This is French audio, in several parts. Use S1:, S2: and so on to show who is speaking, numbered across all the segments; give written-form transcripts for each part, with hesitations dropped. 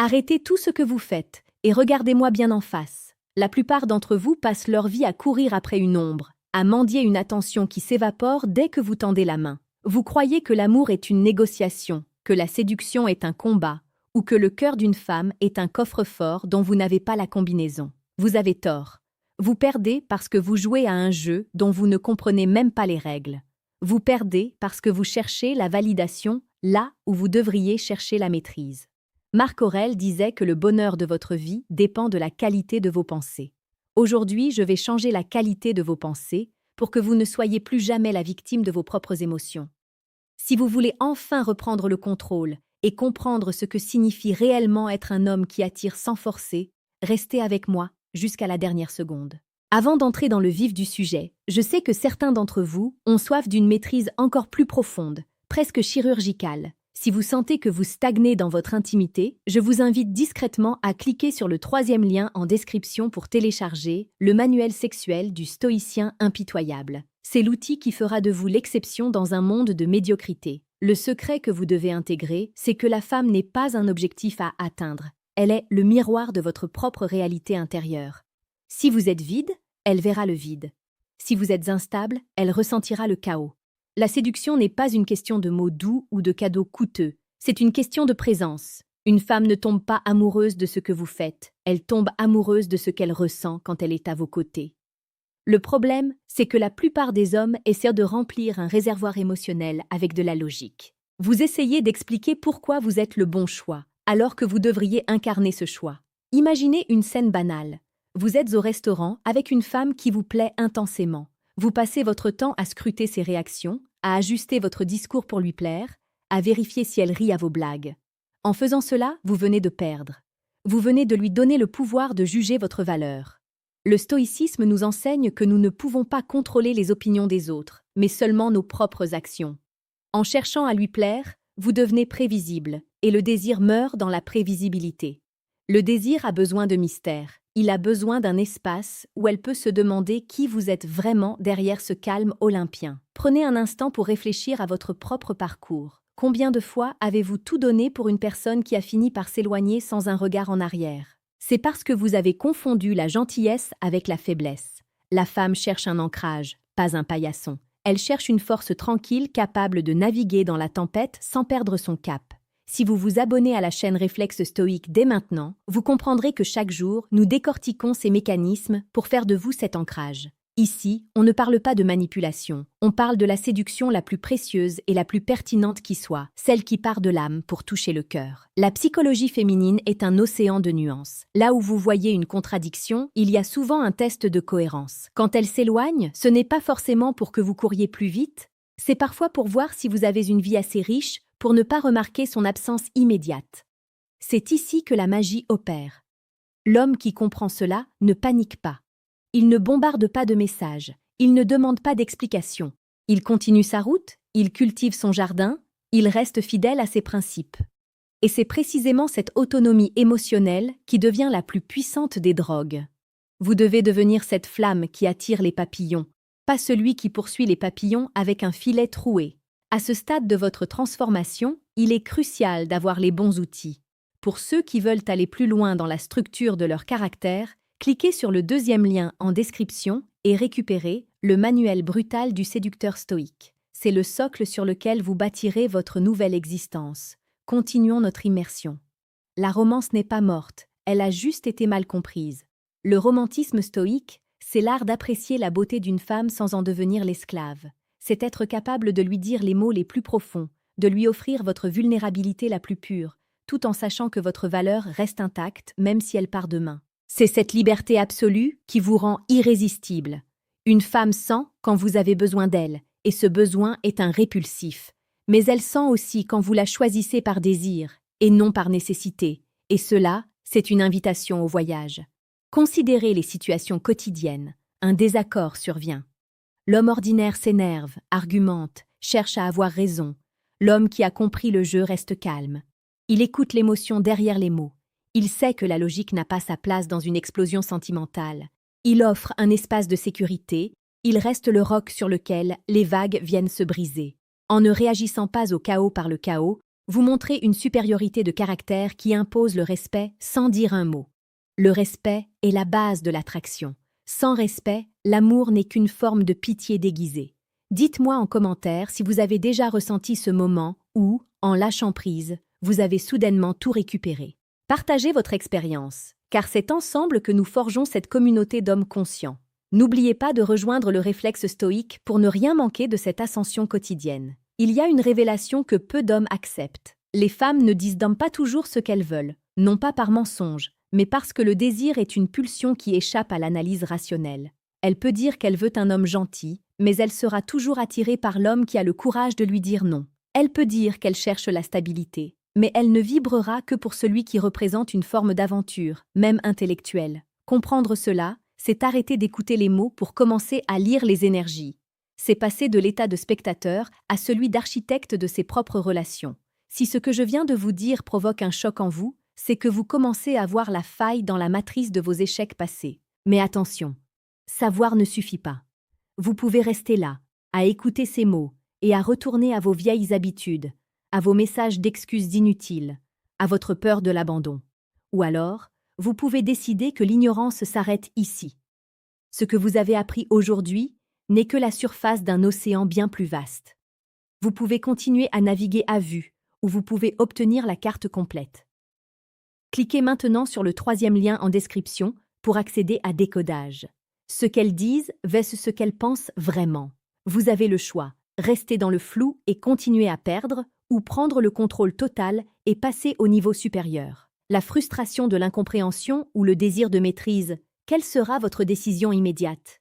S1: Arrêtez tout ce que vous faites et regardez-moi bien en face. La plupart d'entre vous passent leur vie à courir après une ombre, à mendier une attention qui s'évapore dès que vous tendez la main. Vous croyez que l'amour est une négociation, que la séduction est un combat, ou que le cœur d'une femme est un coffre-fort dont vous n'avez pas la combinaison. Vous avez tort. Vous perdez parce que vous jouez à un jeu dont vous ne comprenez même pas les règles. Vous perdez parce que vous cherchez la validation là où vous devriez chercher la maîtrise. Marc Aurèle disait que le bonheur de votre vie dépend de la qualité de vos pensées. Aujourd'hui, je vais changer la qualité de vos pensées pour que vous ne soyez plus jamais la victime de vos propres émotions. Si vous voulez enfin reprendre le contrôle et comprendre ce que signifie réellement être un homme qui attire sans forcer, restez avec moi jusqu'à la dernière seconde. Avant d'entrer dans le vif du sujet, je sais que certains d'entre vous ont soif d'une maîtrise encore plus profonde, presque chirurgicale. Si vous sentez que vous stagnez dans votre intimité, je vous invite discrètement à cliquer sur le 3e lien en description pour télécharger le manuel sexuel du stoïcien impitoyable. C'est l'outil qui fera de vous l'exception dans un monde de médiocrité. Le secret que vous devez intégrer, c'est que la femme n'est pas un objectif à atteindre. Elle est le miroir de votre propre réalité intérieure. Si vous êtes vide, elle verra le vide. Si vous êtes instable, elle ressentira le chaos. La séduction n'est pas une question de mots doux ou de cadeaux coûteux, c'est une question de présence. Une femme ne tombe pas amoureuse de ce que vous faites, elle tombe amoureuse de ce qu'elle ressent quand elle est à vos côtés. Le problème, c'est que la plupart des hommes essaient de remplir un réservoir émotionnel avec de la logique. Vous essayez d'expliquer pourquoi vous êtes le bon choix, alors que vous devriez incarner ce choix. Imaginez une scène banale. Vous êtes au restaurant avec une femme qui vous plaît intensément. Vous passez votre temps à scruter ses réactions, à ajuster votre discours pour lui plaire, à vérifier si elle rit à vos blagues. En faisant cela, vous venez de perdre. Vous venez de lui donner le pouvoir de juger votre valeur. Le stoïcisme nous enseigne que nous ne pouvons pas contrôler les opinions des autres, mais seulement nos propres actions. En cherchant à lui plaire, vous devenez prévisible, et le désir meurt dans la prévisibilité. Le désir a besoin de mystère. Il a besoin d'un espace où elle peut se demander qui vous êtes vraiment derrière ce calme olympien. Prenez un instant pour réfléchir à votre propre parcours. Combien de fois avez-vous tout donné pour une personne qui a fini par s'éloigner sans un regard en arrière? C'est parce que vous avez confondu la gentillesse avec la faiblesse. La femme cherche un ancrage, pas un paillasson. Elle cherche une force tranquille capable de naviguer dans la tempête sans perdre son cap. Si vous vous abonnez à la chaîne Réflexe Stoïque dès maintenant, vous comprendrez que chaque jour, nous décortiquons ces mécanismes pour faire de vous cet ancrage. Ici, on ne parle pas de manipulation, on parle de la séduction la plus précieuse et la plus pertinente qui soit, celle qui part de l'âme pour toucher le cœur. La psychologie féminine est un océan de nuances. Là où vous voyez une contradiction, il y a souvent un test de cohérence. Quand elle s'éloigne, ce n'est pas forcément pour que vous couriez plus vite, c'est parfois pour voir si vous avez une vie assez riche pour ne pas remarquer son absence immédiate. C'est ici que la magie opère. L'homme qui comprend cela ne panique pas. Il ne bombarde pas de messages, il ne demande pas d'explications. Il continue sa route, il cultive son jardin, il reste fidèle à ses principes. Et c'est précisément cette autonomie émotionnelle qui devient la plus puissante des drogues. Vous devez devenir cette flamme qui attire les papillons, pas celui qui poursuit les papillons avec un filet troué. À ce stade de votre transformation, il est crucial d'avoir les bons outils. Pour ceux qui veulent aller plus loin dans la structure de leur caractère, cliquez sur le 2e lien en description et récupérez le manuel brutal du séducteur stoïque. C'est le socle sur lequel vous bâtirez votre nouvelle existence. Continuons notre immersion. La romance n'est pas morte, elle a juste été mal comprise. Le romantisme stoïque, c'est l'art d'apprécier la beauté d'une femme sans en devenir l'esclave. C'est être capable de lui dire les mots les plus profonds, de lui offrir votre vulnérabilité la plus pure, tout en sachant que votre valeur reste intacte même si elle part demain. C'est cette liberté absolue qui vous rend irrésistible. Une femme sent quand vous avez besoin d'elle, et ce besoin est un répulsif. Mais elle sent aussi quand vous la choisissez par désir, et non par nécessité, et cela, c'est une invitation au voyage. Considérez les situations quotidiennes. Un désaccord survient. L'homme ordinaire s'énerve, argumente, cherche à avoir raison. L'homme qui a compris le jeu reste calme. Il écoute l'émotion derrière les mots. Il sait que la logique n'a pas sa place dans une explosion sentimentale. Il offre un espace de sécurité, il reste le roc sur lequel les vagues viennent se briser. En ne réagissant pas au chaos par le chaos, Vous montrez une supériorité de caractère qui impose le respect sans dire un mot. Le respect est la base de l'attraction. Sans respect, l'amour n'est qu'une forme de pitié déguisée. Dites-moi en commentaire si vous avez déjà ressenti ce moment où, en lâchant prise, vous avez soudainement tout récupéré. Partagez votre expérience, car c'est ensemble que nous forgeons cette communauté d'hommes conscients. N'oubliez pas de rejoindre le réflexe stoïque pour ne rien manquer de cette ascension quotidienne. Il y a une révélation que peu d'hommes acceptent. Les femmes ne disent pas toujours ce qu'elles veulent, non pas par mensonge, mais parce que le désir est une pulsion qui échappe à l'analyse rationnelle. Elle peut dire qu'elle veut un homme gentil, mais elle sera toujours attirée par l'homme qui a le courage de lui dire non. Elle peut dire qu'elle cherche la stabilité, mais elle ne vibrera que pour celui qui représente une forme d'aventure, même intellectuelle. Comprendre cela, c'est arrêter d'écouter les mots pour commencer à lire les énergies. C'est passer de l'état de spectateur à celui d'architecte de ses propres relations. Si ce que je viens de vous dire provoque un choc en vous, c'est que vous commencez à voir la faille dans la matrice de vos échecs passés. Mais attention, savoir ne suffit pas. Vous pouvez rester là, à écouter ces mots, et à retourner à vos vieilles habitudes, à vos messages d'excuses inutiles, à votre peur de l'abandon. Ou alors, vous pouvez décider que l'ignorance s'arrête ici. Ce que vous avez appris aujourd'hui n'est que la surface d'un océan bien plus vaste. Vous pouvez continuer à naviguer à vue, ou vous pouvez obtenir la carte complète. Cliquez maintenant sur le 3e lien en description pour accéder à Décodage. Ce qu'elles disent versus ce qu'elles pensent vraiment. Vous avez le choix, rester dans le flou et continuer à perdre, ou prendre le contrôle total et passer au niveau supérieur. La frustration de l'incompréhension ou le désir de maîtrise, quelle sera votre décision immédiate?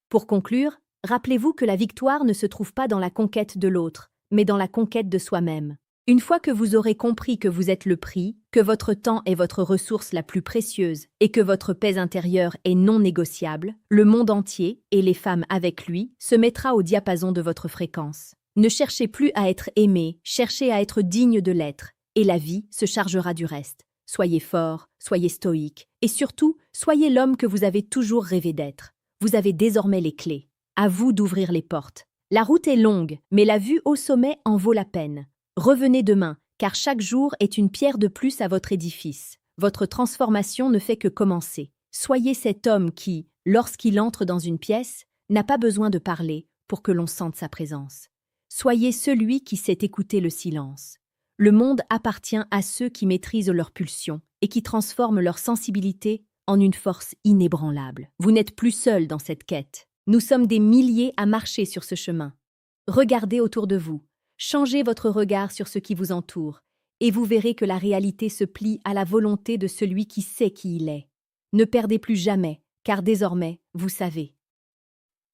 S1: Pour conclure, rappelez-vous que la victoire ne se trouve pas dans la conquête de l'autre, mais dans la conquête de soi-même. Une fois que vous aurez compris que vous êtes le prix, que votre temps est votre ressource la plus précieuse et que votre paix intérieure est non négociable, le monde entier, et les femmes avec lui, se mettra au diapason de votre fréquence. Ne cherchez plus à être aimé, cherchez à être digne de l'être, et la vie se chargera du reste. Soyez fort, soyez stoïque, et surtout, soyez l'homme que vous avez toujours rêvé d'être. Vous avez désormais les clés. À vous d'ouvrir les portes. La route est longue, mais la vue au sommet en vaut la peine. Revenez demain, car chaque jour est une pierre de plus à votre édifice. Votre transformation ne fait que commencer. Soyez cet homme qui, lorsqu'il entre dans une pièce, n'a pas besoin de parler pour que l'on sente sa présence. Soyez celui qui sait écouter le silence. Le monde appartient à ceux qui maîtrisent leurs pulsions et qui transforment leur sensibilité en une force inébranlable. Vous n'êtes plus seul dans cette quête. Nous sommes des milliers à marcher sur ce chemin. Regardez autour de vous. Changez votre regard sur ce qui vous entoure, et vous verrez que la réalité se plie à la volonté de celui qui sait qui il est. Ne perdez plus jamais, car désormais, vous savez.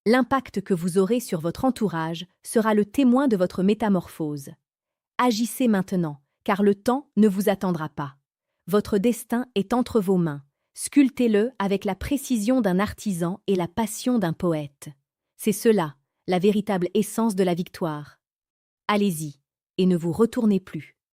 S1: L'impact que vous aurez sur votre entourage sera le témoin de votre métamorphose. Agissez maintenant, car le temps ne vous attendra pas. Votre destin est entre vos mains. Sculptez-le avec la précision d'un artisan et la passion d'un poète. C'est cela, la véritable essence de la victoire. Allez-y, et ne vous retournez plus.